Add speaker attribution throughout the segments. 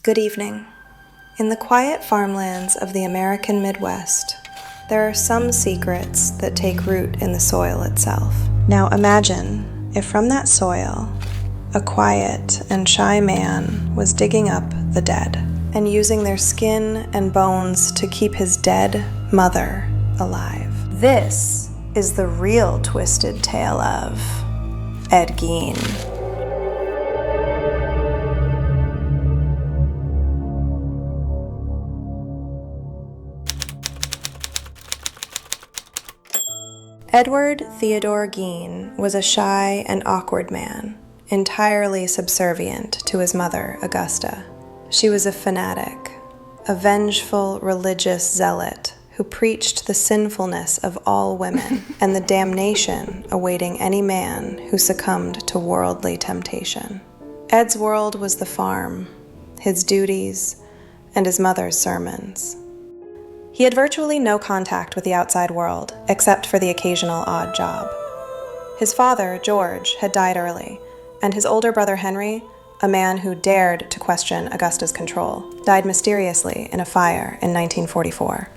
Speaker 1: Good evening. In the quiet farmlands of the American Midwest, there are some secrets that take root in the soil itself. Now imagine if from that soil, a quiet and shy man was digging up the dead and using their skin and bones to keep his dead mother alive. This is the real twisted tale of Ed Gein. Edward Theodore Gein was a shy and awkward man, entirely subservient to his mother, Augusta. She was a fanatic, a vengeful religious zealot who preached the sinfulness of all women and the damnation awaiting any man who succumbed to worldly temptation. Ed's world was the farm, his duties, and his mother's sermons. He had virtually no contact with the outside world, except for the occasional odd job. His father, George, had died early, and his older brother Henry, a man who dared to question Augusta's control, died mysteriously in a fire in 1944.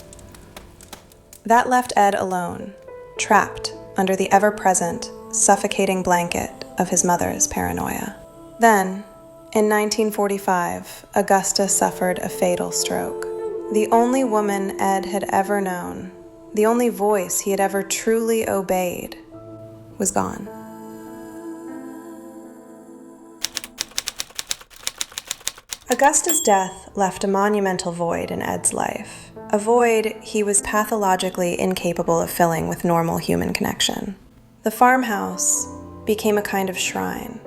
Speaker 1: That left Ed alone, trapped under the ever-present, suffocating blanket of his mother's paranoia. Then, in 1945, Augusta suffered a fatal stroke. The only woman Ed had ever known, the only voice he had ever truly obeyed, was gone. Augusta's death left a monumental void in Ed's life, a void he was pathologically incapable of filling with normal human connection. The farmhouse became a kind of shrine.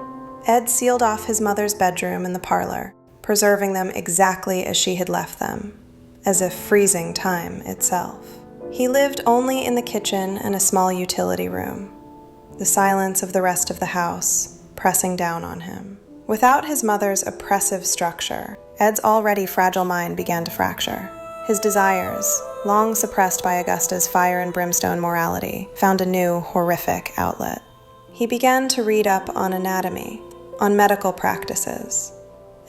Speaker 1: Ed sealed off his mother's bedroom and the parlor, preserving them exactly as she had left them, as if freezing time itself. He lived only in the kitchen and a small utility room, the silence of the rest of the house pressing down on him. Without his mother's oppressive structure, Ed's already fragile mind began to fracture. His desires, long suppressed by Augusta's fire and brimstone morality, found a new, horrific outlet. He began to read up on anatomy, on medical practices,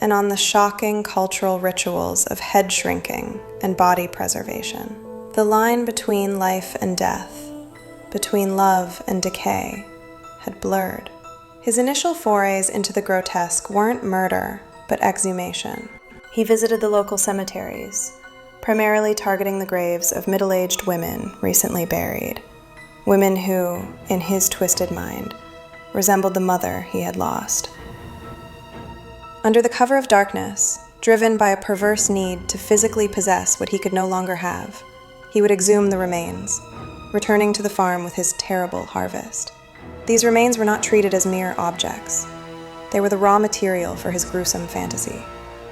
Speaker 1: and on the shocking cultural rituals of head shrinking and body preservation. The line between life and death, between love and decay, had blurred. His initial forays into the grotesque weren't murder, but exhumation. He visited the local cemeteries, primarily targeting the graves of middle-aged women recently buried, women who, in his twisted mind, resembled the mother he had lost. Under the cover of darkness, driven by a perverse need to physically possess what he could no longer have, he would exhume the remains, returning to the farm with his terrible harvest. These remains were not treated as mere objects. They were the raw material for his gruesome fantasy.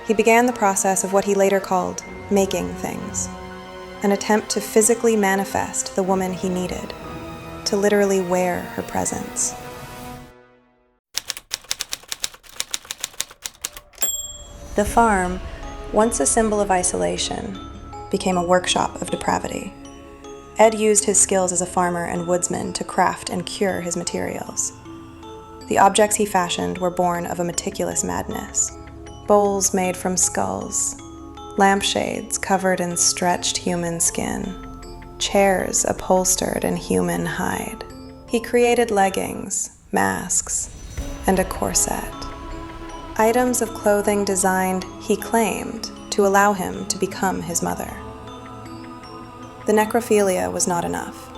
Speaker 1: He began the process of what he later called making things, an attempt to physically manifest the woman he needed, to literally wear her presence. The farm, once a symbol of isolation, became a workshop of depravity. Ed used his skills as a farmer and woodsman to craft and cure his materials. The objects he fashioned were born of a meticulous madness. Bowls made from skulls, lampshades covered in stretched human skin, chairs upholstered in human hide. He created leggings, masks, and a corset. Items of clothing designed, he claimed, to allow him to become his mother. The necrophilia was not enough.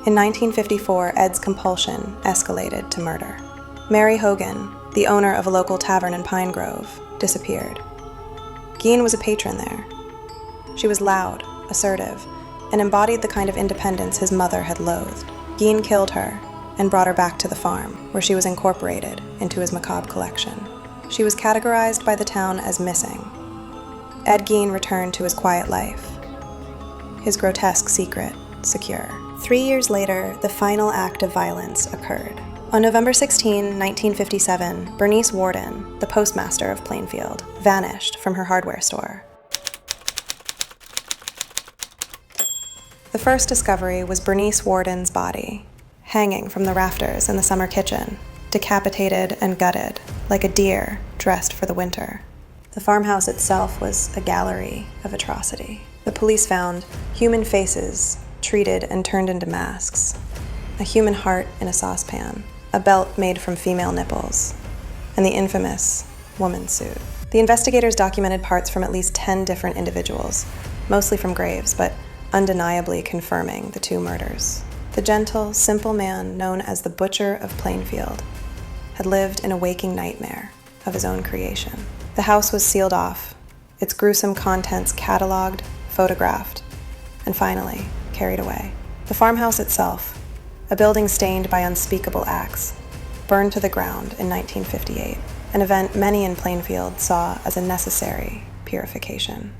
Speaker 1: In 1954, Ed's compulsion escalated to murder. Mary Hogan, the owner of a local tavern in Pine Grove, disappeared. Gein was a patron there. She was loud, assertive, and embodied the kind of independence his mother had loathed. Gein killed her and brought her back to the farm, where she was incorporated into his macabre collection. She was categorized by the town as missing. Ed Gein returned to his quiet life, his grotesque secret secure. 3 years later, the final act of violence occurred. On November 16, 1957, Bernice Warden, the postmaster of Plainfield, vanished from her hardware store. The first discovery was Bernice Warden's body, hanging from the rafters in the summer kitchen, decapitated and gutted, like a deer dressed for the winter. The farmhouse itself was a gallery of atrocity. The police found human faces treated and turned into masks, a human heart in a saucepan, a belt made from female nipples, and the infamous woman suit. The investigators documented parts from at least 10 different individuals, mostly from graves, but undeniably confirming the two murders. The gentle, simple man known as the Butcher of Plainfield had lived in a waking nightmare of his own creation. The house was sealed off, its gruesome contents cataloged, photographed, and finally carried away. The farmhouse itself, a building stained by unspeakable acts, burned to the ground in 1958, an event many in Plainfield saw as a necessary purification.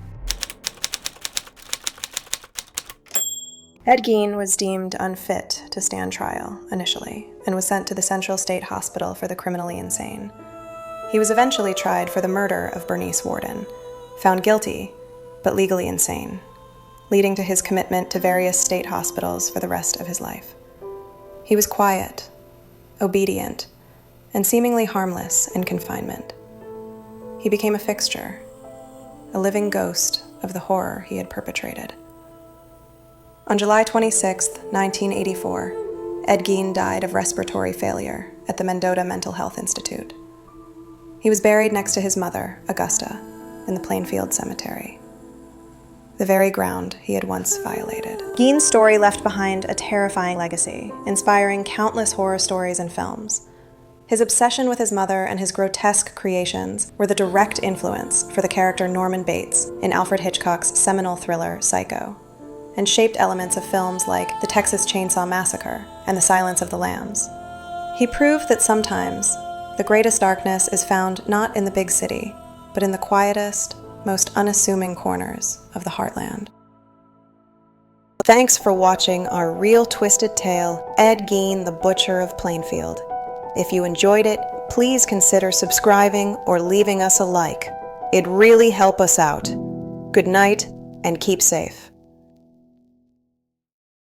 Speaker 1: Ed Gein was deemed unfit to stand trial initially and was sent to the Central State Hospital for the criminally insane. He was eventually tried for the murder of Bernice Worden, found guilty, but legally insane, leading to his commitment to various state hospitals for the rest of his life. He was quiet, obedient, and seemingly harmless in confinement. He became a fixture, a living ghost of the horror he had perpetrated. On July 26, 1984, Ed Gein died of respiratory failure at the Mendota Mental Health Institute. He was buried next to his mother, Augusta, in the Plainfield Cemetery, the very ground he had once violated. Gein's story left behind a terrifying legacy, inspiring countless horror stories and films. His obsession with his mother and his grotesque creations were the direct influence for the character Norman Bates in Alfred Hitchcock's seminal thriller, Psycho, and shaped elements of films like The Texas Chainsaw Massacre and The Silence of the Lambs. He proved that sometimes the greatest darkness is found not in the big city, but in the quietest, most unassuming corners of the heartland. Thanks for watching our real twisted tale, Ed Gein, the Butcher of Plainfield. If you enjoyed it, please consider subscribing or leaving us a like. It'd really help us out. Good night, and keep safe.